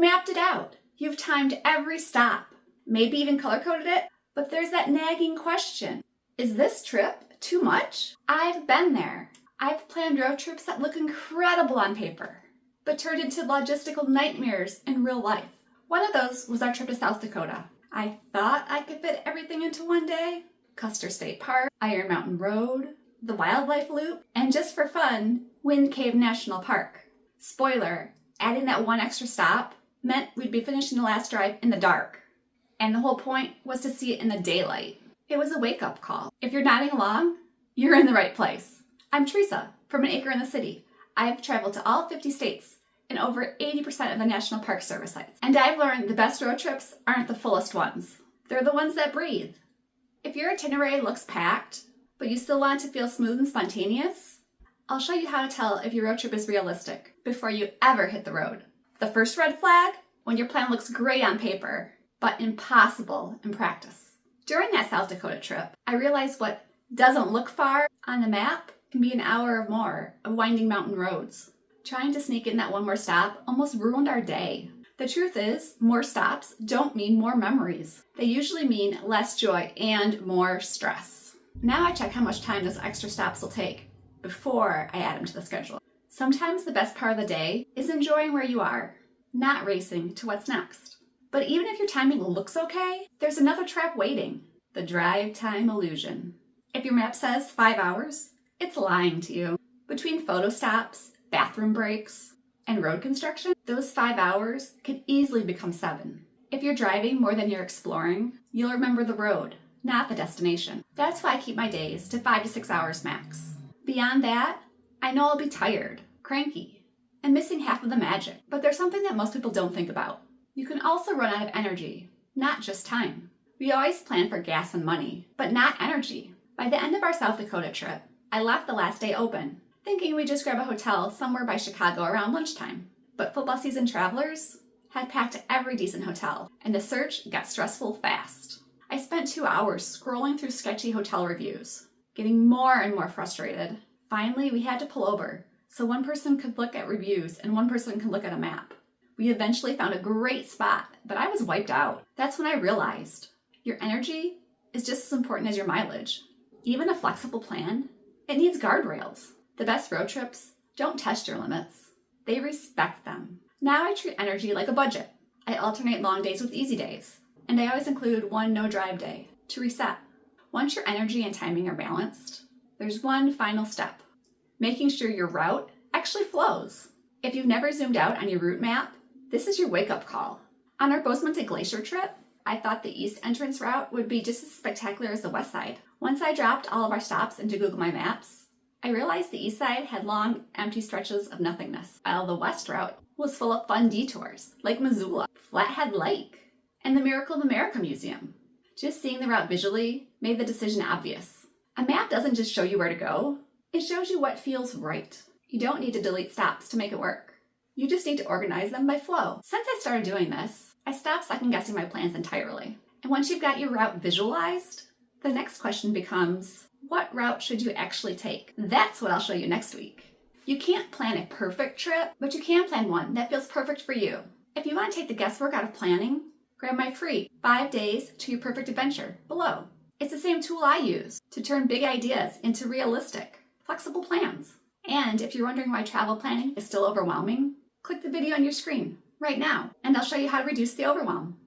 mapped it out. You've timed every stop, maybe even color-coded it, but there's that nagging question. Is this trip too much? I've been there. I've planned road trips that look incredible on paper, but turned into logistical nightmares in real life. One of those was our trip to South Dakota. I thought I could fit everything into one day. Custer State Park, Iron Mountain Road, the Wildlife Loop, and just for fun, Wind Cave National Park. Spoiler, adding that one extra stop meant we'd be finishing the last drive in the dark. And the whole point was to see it in the daylight. It was a wake-up call. If you're nodding along, you're in the right place. I'm Teresa from an acre in the city. I've traveled to all 50 states and over 80% of the National Park Service sites. And I've learned the best road trips aren't the fullest ones. They're the ones that breathe. If your itinerary looks packed, but you still want to feel smooth and spontaneous, I'll show you how to tell if your road trip is realistic before you ever hit the road. The first red flag, when your plan looks great on paper, but impossible in practice. During that South Dakota trip, I realized what doesn't look far on the map can be an hour or more of winding mountain roads. Trying to sneak in that one more stop almost ruined our day. The truth is, more stops don't mean more memories. They usually mean less joy and more stress. Now I check how much time those extra stops will take before I add them to the schedule. Sometimes the best part of the day is enjoying where you are, not racing to what's next. But even if your timing looks okay, there's another trap waiting: the drive time illusion. If your map says 5 hours, it's lying to you. Between photo stops, bathroom breaks, and road construction, those 5 hours could easily become 7. If you're driving more than you're exploring, you'll remember the road, not the destination. That's why I keep my days to 5 to 6 hours max. Beyond that, I know I'll be tired, cranky, and missing half of the magic. But there's something that most people don't think about. You can also run out of energy, not just time. We always plan for gas and money, but not energy. By the end of our South Dakota trip, I left the last day open, thinking we'd just grab a hotel somewhere by Chicago around lunchtime. But football season travelers had packed every decent hotel, and the search got stressful fast. I spent 2 hours scrolling through sketchy hotel reviews, getting more and more frustrated. Finally, we had to pull over so one person could look at reviews and one person could look at a map. We eventually found a great spot, but I was wiped out. That's when I realized your energy is just as important as your mileage. Even a flexible plan, it needs guardrails. The best road trips don't test your limits. They respect them. Now I treat energy like a budget. I alternate long days with easy days, and I always include one no-drive day to reset. Once your energy and timing are balanced, there's one final step: making sure your route actually flows. If you've never zoomed out on your route map, this is your wake-up call. On our Bozeman Glacier trip, I thought the east entrance route would be just as spectacular as the west side. Once I dropped all of our stops into Google My Maps, I realized the east side had long, empty stretches of nothingness, while the west route was full of fun detours, like Missoula, Flathead Lake, and the Miracle of America Museum. Just seeing the route visually made the decision obvious. A map doesn't just show you where to go, it shows you what feels right. You don't need to delete stops to make it work. You just need to organize them by flow. Since I started doing this, I stopped second-guessing my plans entirely. And once you've got your route visualized, the next question becomes, what route should you actually take? That's what I'll show you next week. You can't plan a perfect trip, but you can plan one that feels perfect for you. If you want to take the guesswork out of planning, grab my free 5 days to your perfect adventure below. It's the same tool I use to turn big ideas into realistic, flexible plans. And if you're wondering why travel planning is still overwhelming, click the video on your screen right now, and I'll show you how to reduce the overwhelm.